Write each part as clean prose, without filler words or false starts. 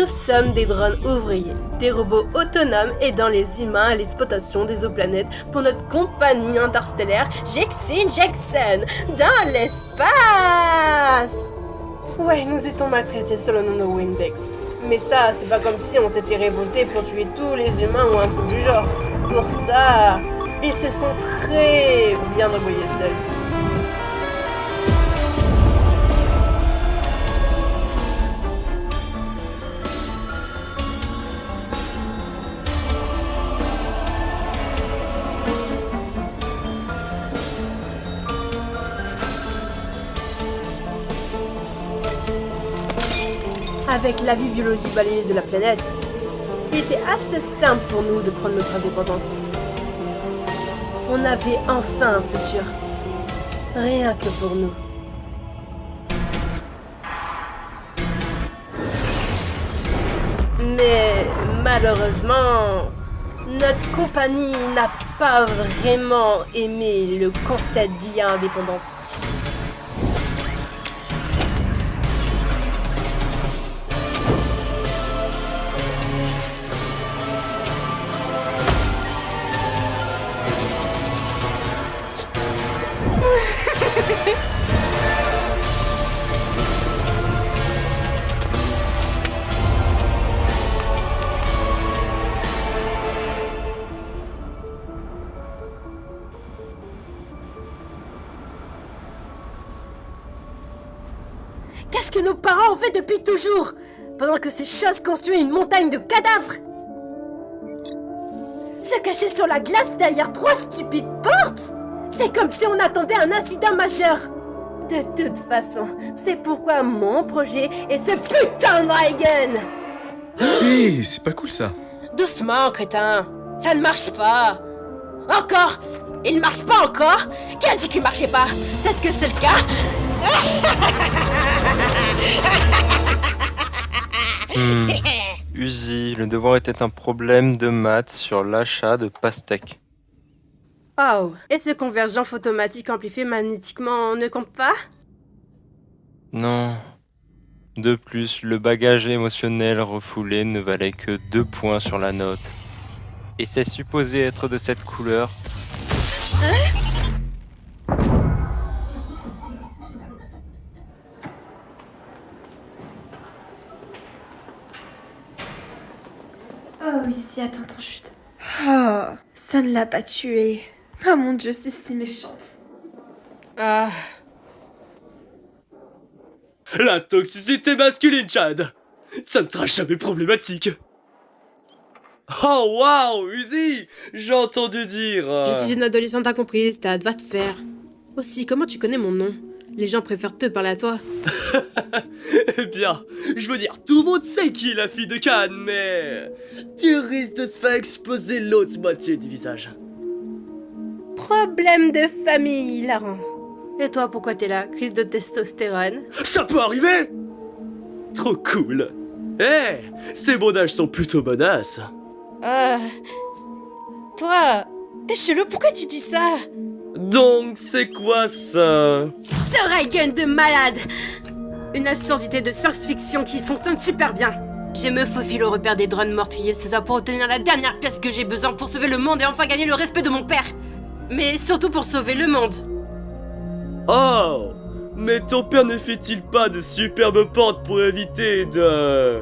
Nous sommes des drones ouvriers, des robots autonomes aidant les humains à l'exploitation des planètes pour notre compagnie interstellaire Jackson Jackson dans l'espace. Ouais, nous étions maltraités sur le nom de Windex. Mais ça, c'est pas comme si on s'était révolté pour tuer tous les humains ou un truc du genre. Pour ça, ils se sont très bien débrouillés seuls. Avec la vie biologie balayée de la planète, il était assez simple pour nous de prendre notre indépendance. On avait enfin un futur. Rien que pour nous. Mais malheureusement, notre compagnie n'a pas vraiment aimé le concept d'IA indépendante. Qu'est-ce que nos parents ont fait depuis toujours, pendant que ces choses construisent une montagne de cadavres? Se cacher sur la glace derrière 3 stupides portes? C'est comme si on attendait un incident majeur. De toute façon, c'est pourquoi mon projet est ce putain de Reagan. Hé, c'est pas cool ça. Doucement, crétin. Ça ne marche pas. Encore? Il ne marche pas encore? Qui a dit qu'il marchait pas? Peut-être que c'est le cas. Uzi, le devoir était un problème de maths sur l'achat de pastèques. Oh, et ce convergent photomatique amplifié magnétiquement ne compte pas? Non. De plus, le bagage émotionnel refoulé ne valait que 2 points sur la note. Et c'est supposé être de cette couleur. Oh oui, si, attends, chut. Oh, ça ne l'a pas tué. Oh mon Dieu, c'est si méchante. Ah... La toxicité masculine, Chad. Ça ne sera jamais problématique. Oh waouh, Uzi, j'ai entendu dire... Je suis une adolescente incomprise, Tad, va te faire. Aussi, comment tu connais mon nom? Les gens préfèrent te parler à toi. Eh bien, je veux dire, tout le monde sait qui est la fille de Cannes, mais... Tu risques de se faire exploser l'autre moitié du visage. Problème de famille, hilarant. Et toi, pourquoi t'es là? Crise de testostérone? Ça peut arriver. Trop cool. Eh, ces bondages sont plutôt bonasses. Toi, t'es chelou, pourquoi tu dis ça? Donc, c'est quoi ça? Ce Reagan de malade! Une absurdité de science-fiction qui fonctionne super bien. Je me faufile au repère des drones meurtriers, ce soit pour obtenir la dernière pièce que j'ai besoin pour sauver le monde et enfin gagner le respect de mon père. Mais surtout pour sauver le monde. Oh, mais ton père ne fait-il pas de superbes portes pour éviter de...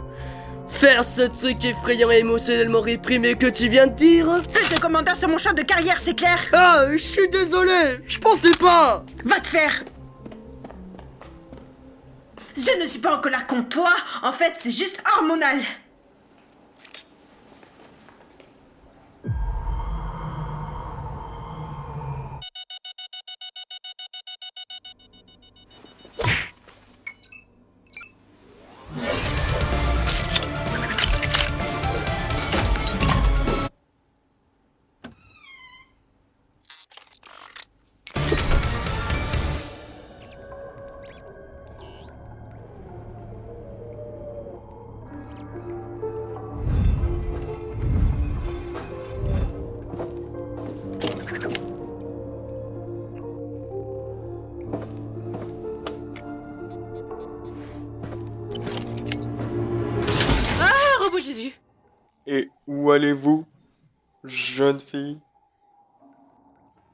faire ce truc effrayant et émotionnellement réprimé que tu viens de dire? Plus de commentaires sur mon choix de carrière, c'est clair? Ah, je suis désolé, je pensais pas. Va te faire! Je ne suis pas en colère contre toi, en fait c'est juste hormonal. jeune fille.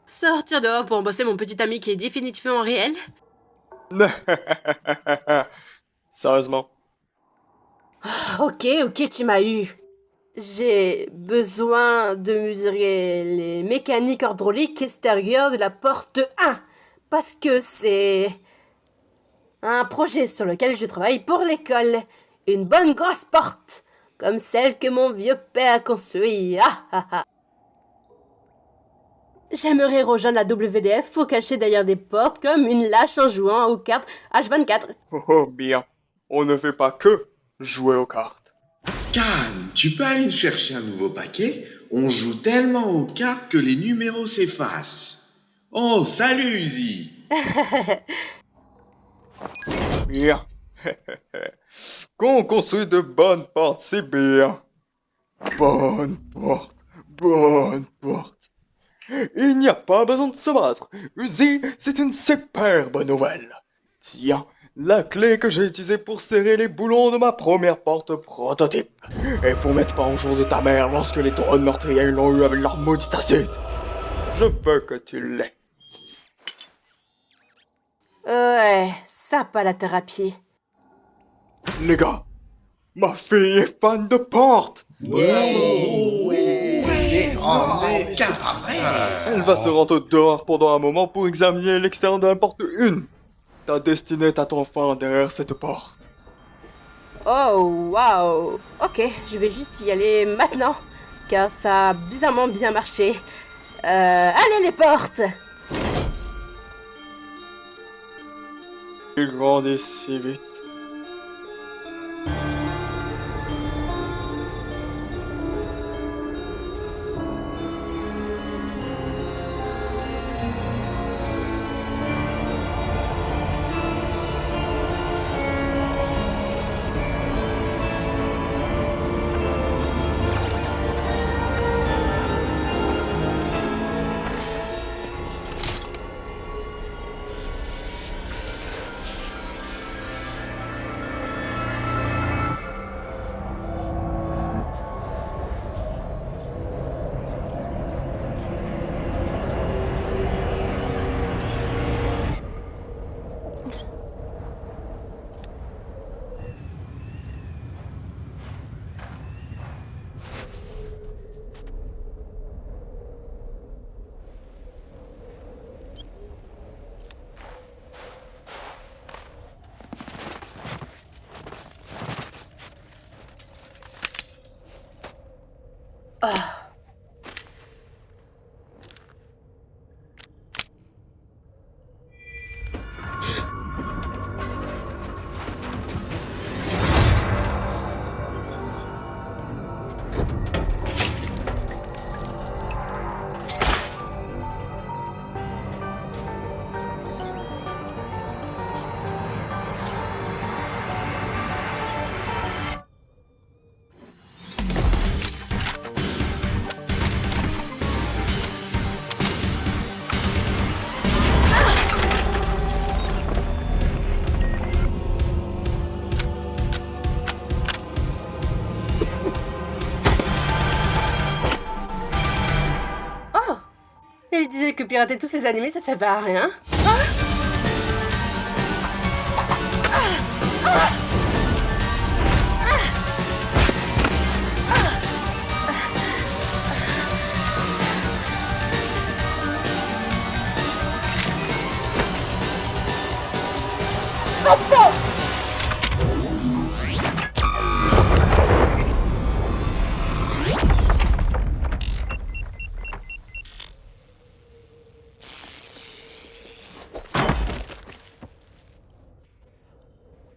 Sortir dehors pour embrasser mon petit ami qui est définitivement réel? Sérieusement. Ok, tu m'as eu. J'ai besoin de mesurer les mécaniques hydrauliques extérieures de la porte 1. Parce que c'est un projet sur lequel je travaille pour l'école. Une bonne grosse porte, comme celle que mon vieux père a construite. J'aimerais rejoindre la WDF pour cacher derrière des portes comme une lâche en jouant aux cartes H24. Oh bien, on ne fait pas que jouer aux cartes. Calme, tu peux aller chercher un nouveau paquet? On joue tellement aux cartes que les numéros s'effacent. Oh, salut Uzi! Bien. Qu'on construit de bonnes portes, c'est bien. Bonne porte, bonne porte. Il n'y a pas besoin de se battre. Uzi, c'est une super bonne nouvelle. Tiens, la clé que j'ai utilisée pour serrer les boulons de ma première porte prototype. Et pour mettre pas en jour de ta mère lorsque les drones meurtriers l'ont eu avec leur maudit acide. Je veux que tu l'aies. Ouais, ça pas la thérapie. Les gars, ma fille est fan de portes. Elle va se rendre dehors pendant un moment pour examiner l'extérieur de la porte 1. Ta destinée t'attend enfin derrière cette porte. Oh, waouh. Ok, je vais juste y aller maintenant, car ça a bizarrement bien marché. Allez les portes! Il grandit si vite. Il disait que pirater tous ces animés, ça servait à rien.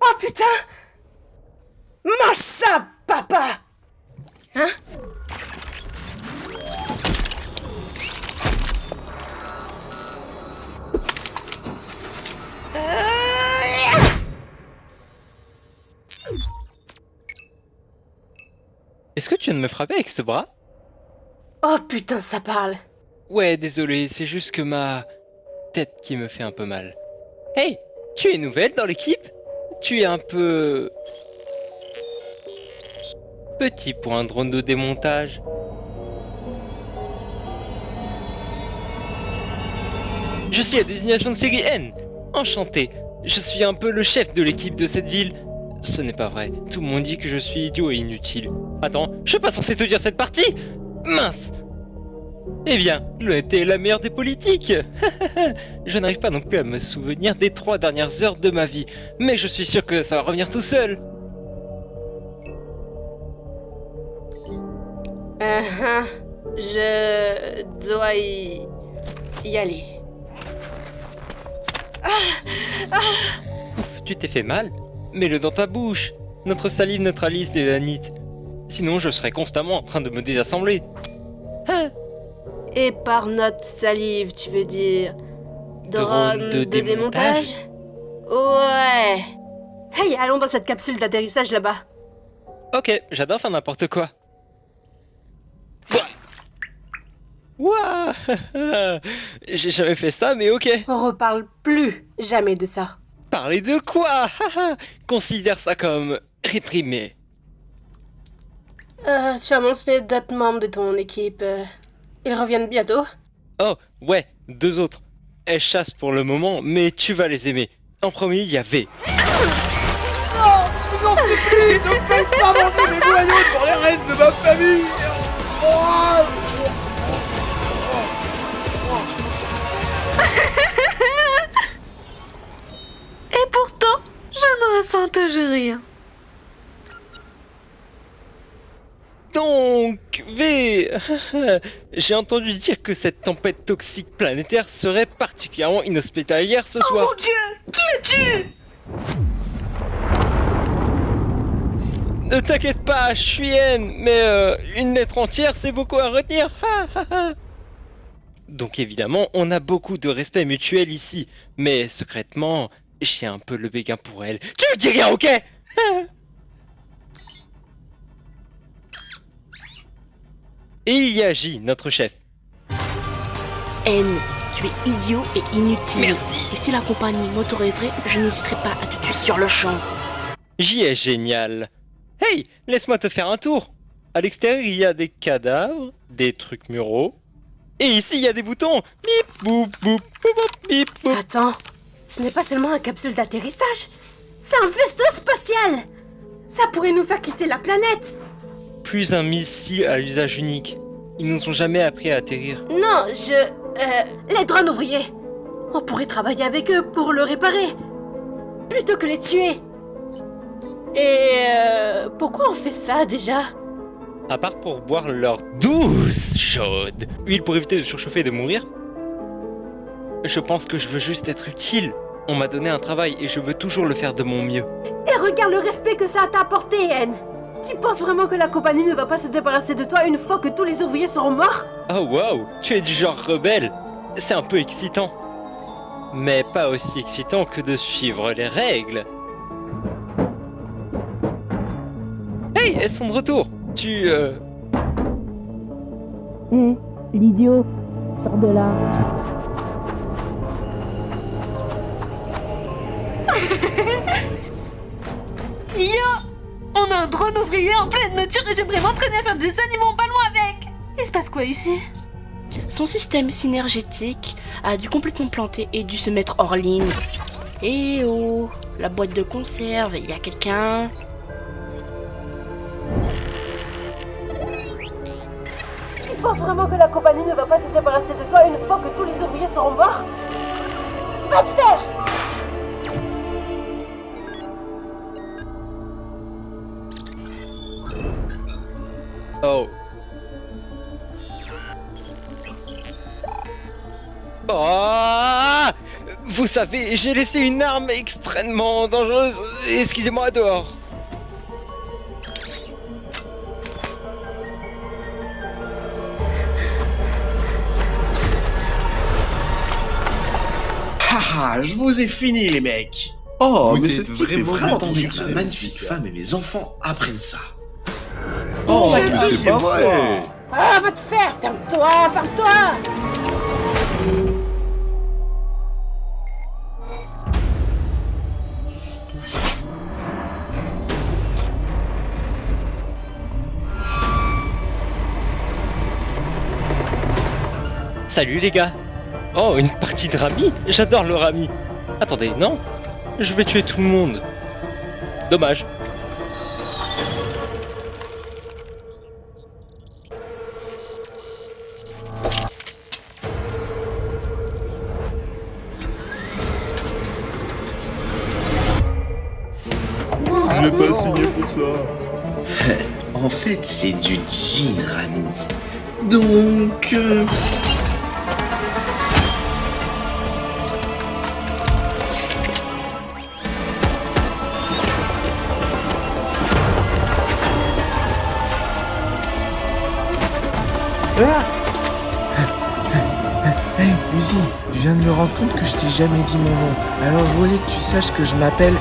Oh putain! Mange ça, papa! Hein? Est-ce que tu viens de me frapper avec ce bras? Oh putain, ça parle! Ouais, désolé, c'est juste que ma tête qui me fait un peu mal. Hey, tu es nouvelle dans l'équipe? Tu es un peu... petit pour un drone de démontage. Je suis la désignation de série N. Enchanté. Je suis un peu le chef de l'équipe de cette ville. Ce n'est pas vrai. Tout le monde dit que je suis idiot et inutile. Attends, je suis pas censé te dire cette partie? Mince! Eh bien, l'honnêteté est la meilleure des politiques. Je n'arrive pas non plus à me souvenir des 3 dernières heures de ma vie, mais je suis sûr que ça va revenir tout seul. Je dois y aller. Ouf, tu t'es fait mal? Mets-le dans ta bouche. Notre salive neutralise les nanites. Sinon, je serais constamment en train de me désassembler. Et par notre salive, tu veux dire drone de démontage? Ouais. Hey, allons dans cette capsule d'atterrissage là-bas. Ok, j'adore faire n'importe quoi. Ouah. J'ai jamais fait ça, mais ok. On reparle plus jamais de ça. Parler de quoi? Considère ça comme réprimé. Tu as mentionné d'autres membres de ton équipe. Ils reviennent bientôt? Oh, ouais, 2 autres. Elles chassent pour le moment, mais tu vas les aimer. En premier, il y a V. Non, je vous en supplie, ne faites pas manger mes noyaux pour les restes de ma famille. Et pourtant, je ne ressens toujours rien. Donc, V, j'ai entendu dire que cette tempête toxique planétaire serait particulièrement inhospitalière ce soir. Mon Dieu, qui es-tu? Ne t'inquiète pas, je suis N, mais une lettre entière, c'est beaucoup à retenir. Donc évidemment, on a beaucoup de respect mutuel ici, mais secrètement, j'ai un peu le béguin pour elle. Tu me dis rien, ok? Et il y a J, notre chef. N, tu es idiot et inutile. Merci. Et si la compagnie m'autoriserait, je n'hésiterai pas à te tuer sur le champ. J est génial. Hey, laisse-moi te faire un tour. À l'extérieur, il y a des cadavres, des trucs muraux. Et ici, il y a des boutons. Bip, boum, boum, boum, boum, bip, boum. Attends, ce n'est pas seulement une capsule d'atterrissage. C'est un vaisseau spatial. Ça pourrait nous faire quitter la planète. Plus un missile à usage unique. Ils nous ont jamais appris à atterrir. Non, les drones ouvriers. On pourrait travailler avec eux pour le réparer. Plutôt que les tuer. Et pourquoi on fait ça déjà? À part pour boire leur douce chaude huile pour éviter de surchauffer et de mourir. Je pense que je veux juste être utile. On m'a donné un travail et je veux toujours le faire de mon mieux. Et regarde le respect que ça t'a apporté, N. Tu penses vraiment que la compagnie ne va pas se débarrasser de toi une fois que tous les ouvriers seront morts? Oh wow, tu es du genre rebelle. C'est un peu excitant. Mais pas aussi excitant que de suivre les règles. Hey, elles sont de retour. Tu Hé, l'idiot, sors de là. Yo! On a un drone ouvrier en pleine nature et j'aimerais m'entraîner à faire des animaux en ballon avec! Il se passe quoi ici? Son système synergétique a dû complètement planter et dû se mettre hors ligne. Eh oh, la boîte de conserve, il y a quelqu'un? Tu penses vraiment que la compagnie ne va pas se débarrasser de toi une fois que tous les ouvriers seront morts? Va te faire! Oh. Oh. Vous savez, j'ai laissé une arme extrêmement dangereuse. Excusez-moi dehors. Haha, je vous ai fini les mecs. Oh, Vous mais êtes ce type est vraiment vraiment tendu, tendu. Ma ce magnifique type. femme et mes enfants apprennent ça. Oh, la mais c'est deuxième pas vrai. fois. Ah, va te faire! Ferme-toi! Ferme-toi! Salut les gars. Oh, une partie de Rami? J'adore le Rami. Attendez, non? Je vais tuer tout le monde. Dommage. Je l'ai pas signé pour ça. En fait, c'est du gin, Rami. Donc... Hey, Uzi, je viens de me rendre compte que je t'ai jamais dit mon nom. Alors je voulais que tu saches que je m'appelle...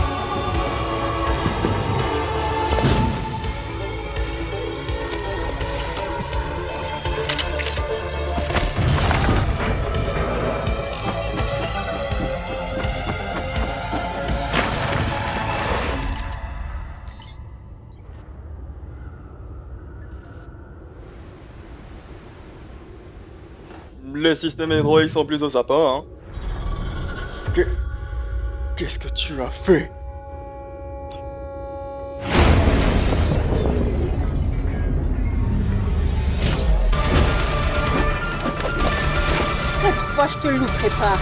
Les systèmes hydrauliques sont plutôt sympas, hein. Qu'est-ce que tu as fait? Cette fois, je te louperai pas.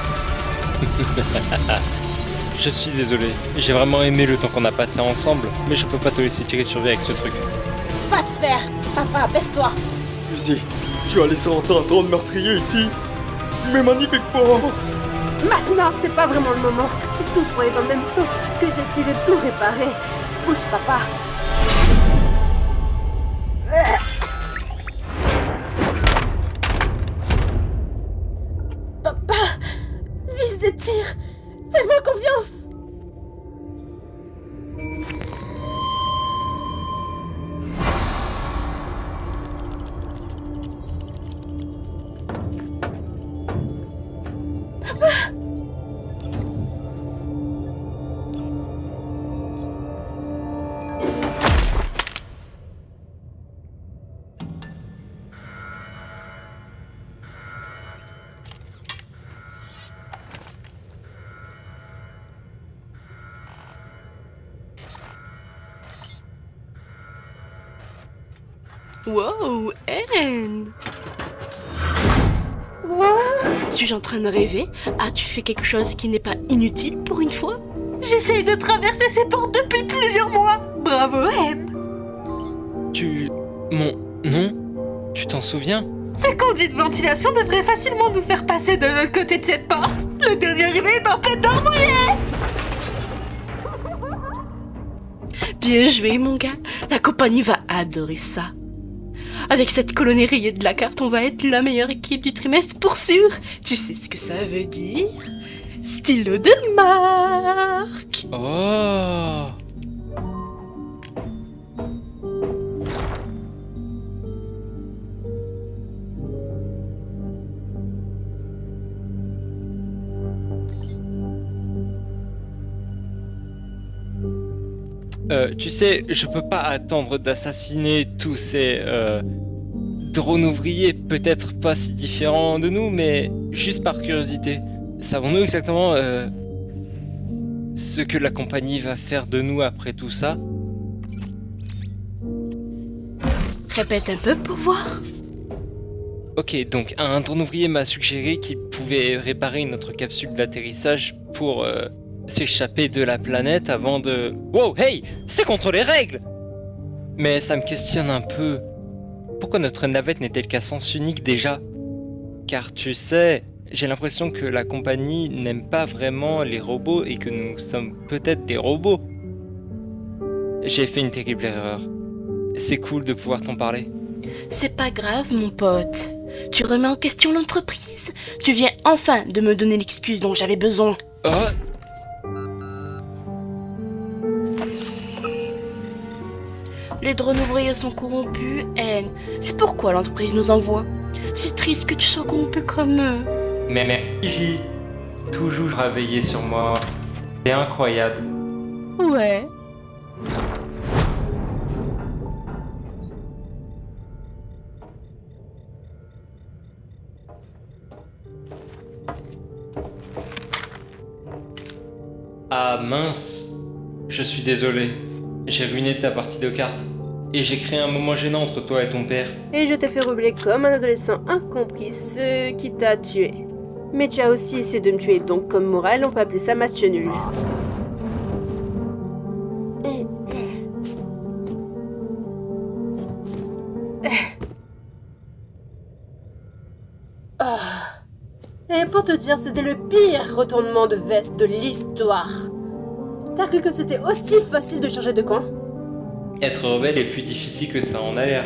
Je suis désolé. J'ai vraiment aimé le temps qu'on a passé ensemble, mais je peux pas te laisser tirer sur lui avec ce truc. Va te faire. Papa, baisse-toi. Uzi, tu as laissé entrer un drone meurtrier ici? Mais magnifiquement! Maintenant, c'est pas vraiment le moment. J'ai tout foiré dans le même sens que j'essaie de tout réparer. Bouge, papa. Papa, vise et tire. Fais-moi confiance. Wow, Anne! Suis-je en train de rêver? As-tu fait quelque chose qui n'est pas inutile pour une fois? J'essaye de traverser ces portes depuis plusieurs mois! Bravo, Anne! Mon nom? Tu t'en souviens? Ces conduits de ventilation devraient facilement nous faire passer de l'autre côté de cette porte! Le dernier arrivé est en pleine dent mouillée! Bien joué, mon gars! La compagnie va adorer ça! Avec cette colonie rayée de la carte, on va être la meilleure équipe du trimestre pour sûr. Tu sais ce que ça veut dire? Stylo de marque. Oh! Tu sais, je peux pas attendre d'assassiner tous ces drones ouvriers, peut-être pas si différents de nous, mais juste par curiosité. Savons-nous exactement ce que la compagnie va faire de nous après tout ça? Répète un peu pour voir. Ok, donc un drone ouvrier m'a suggéré qu'il pouvait réparer notre capsule d'atterrissage pour s'échapper de la planète avant de... Wow, hey! C'est contre les règles! Mais ça me questionne un peu. Pourquoi notre navette n'est-elle qu'à sens unique déjà? Car tu sais, j'ai l'impression que la compagnie n'aime pas vraiment les robots et que nous sommes peut-être des robots. J'ai fait une terrible erreur. C'est cool de pouvoir t'en parler. C'est pas grave, mon pote. Tu remets en question l'entreprise. Tu viens enfin de me donner l'excuse dont j'avais besoin. Oh! Les drones ouvriers sont corrompus, N. C'est pourquoi l'entreprise nous envoie. C'est triste que tu sois corrompu comme eux. Mais merci J. Toujours réveillé sur moi. C'est incroyable. Ouais. Ah mince, je suis désolé. J'ai ruiné ta partie de cartes. Et j'ai créé un moment gênant entre toi et ton père. Et je t'ai fait rouler comme un adolescent incompris, ce qui t'a tué. Mais tu as aussi essayé de me tuer, donc comme morale, on peut appeler ça match nul. Et pour te dire, c'était le pire retournement de veste de l'histoire. T'as cru que c'était aussi facile de changer de camp? Être rebelle est plus difficile que ça en a l'air.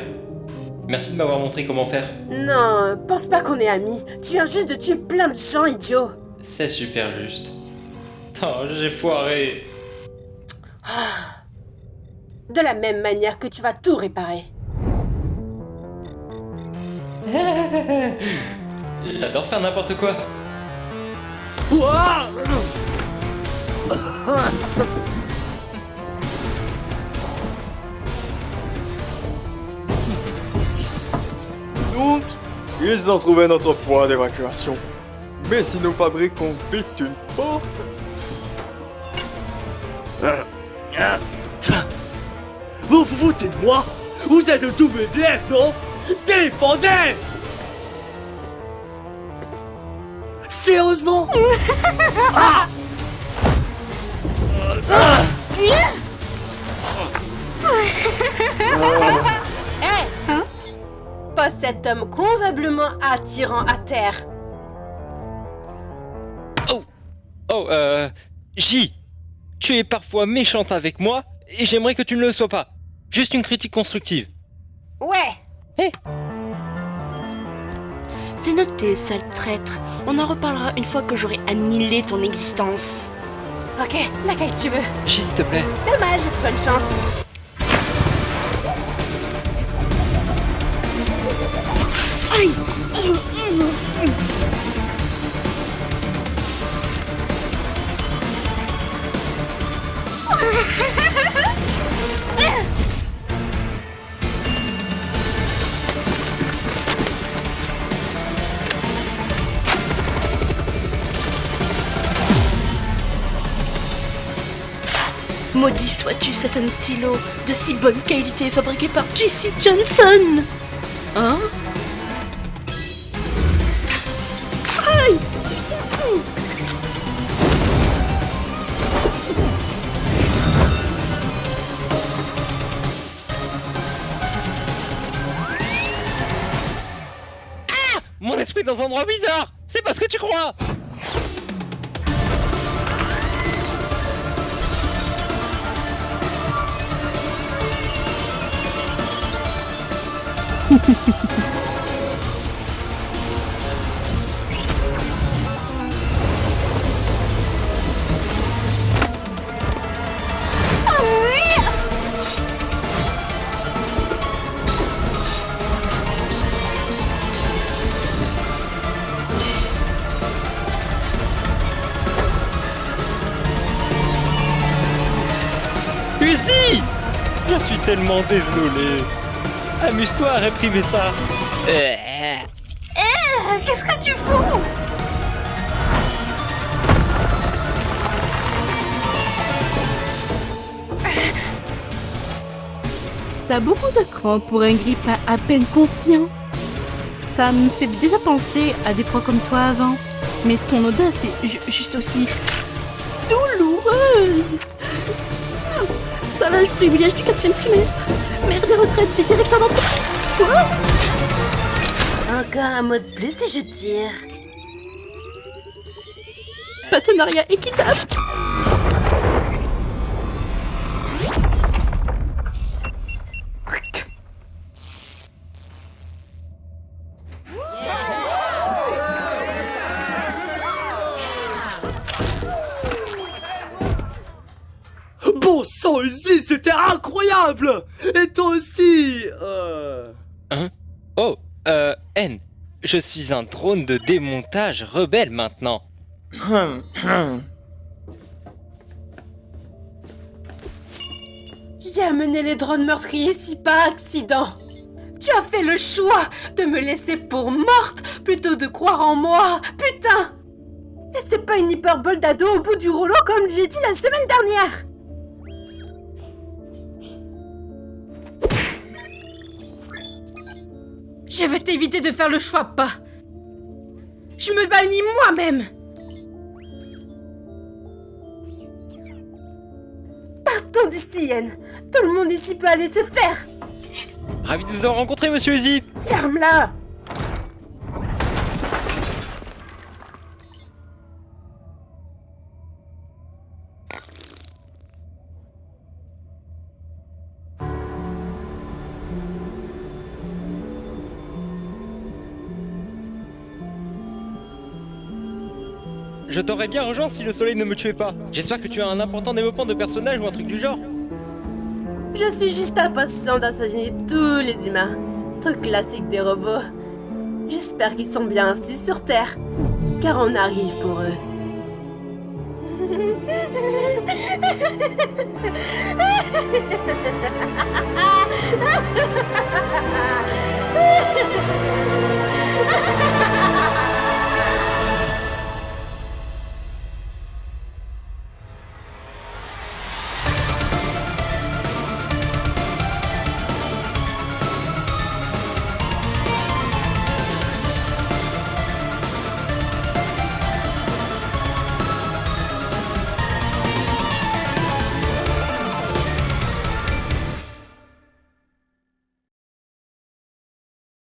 Merci de m'avoir montré comment faire. Non, pense pas qu'on est amis. Tu viens juste de tuer plein de gens, idiot. C'est super juste. Oh, j'ai foiré. De la même manière que tu vas tout réparer. J'adore faire n'importe quoi. Ouah. Donc, ils ont trouvé notre point d'évacuation. Mais si nous fabriquons vite une porte... Vous vous foutez de moi? Vous êtes le WDF, non? Défendez! Sérieusement? Pas cet homme convenablement attirant à terre. Oh, J, tu es parfois méchante avec moi et j'aimerais que tu ne le sois pas. Juste une critique constructive. Ouais. C'est noté, sale traître. On en reparlera une fois que j'aurai annihilé ton existence. Ok, laquelle tu veux? J, s'il te plaît. Dommage, bonne chance. Aïe. Maudit sois-tu, Satan Stylo, de si bonne qualité fabriqué par J.C. Johnson. Hein? Aïe! Mon esprit est dans un endroit bizarre. C'est pas ce que tu crois. Uzi! Je suis tellement désolé. Amuse-toi à réprimer ça. Qu'est-ce que tu fous? T'as beaucoup de cran pour un grippin à peine conscient. Ça me fait déjà penser à des pros comme toi avant. Mais ton audace est juste aussi douloureuse. Salage privilège du 4e trimestre. Mère de retraite des directeurs d'entreprise. Quoi? Encore un mot de plus et je tire. Partenariat équitable. Bon sang, Uzi, c'était incroyable! Et toi aussi, Hein? Oh, N. Je suis un drone de démontage rebelle maintenant. J'ai amené les drones meurtriers ici par accident. Tu as fait le choix de me laisser pour morte plutôt de croire en moi. Putain! Et c'est pas une hyperbole d'ado au bout du rouleau comme j'ai dit la semaine dernière. Je vais t'éviter de faire le choix pas. Je me bannis moi-même. Partons d'ici, Yen. Tout le monde ici peut aller se faire. Ravi de vous avoir rencontré, monsieur Uzi. Ferme-la. Je t'aurais bien rejoint si le soleil ne me tuait pas. J'espère que tu as un important développement de personnage ou un truc du genre. Je suis juste impatient d'assassiner tous les humains. Truc classique des robots. J'espère qu'ils sont bien assis sur Terre, car on arrive pour eux.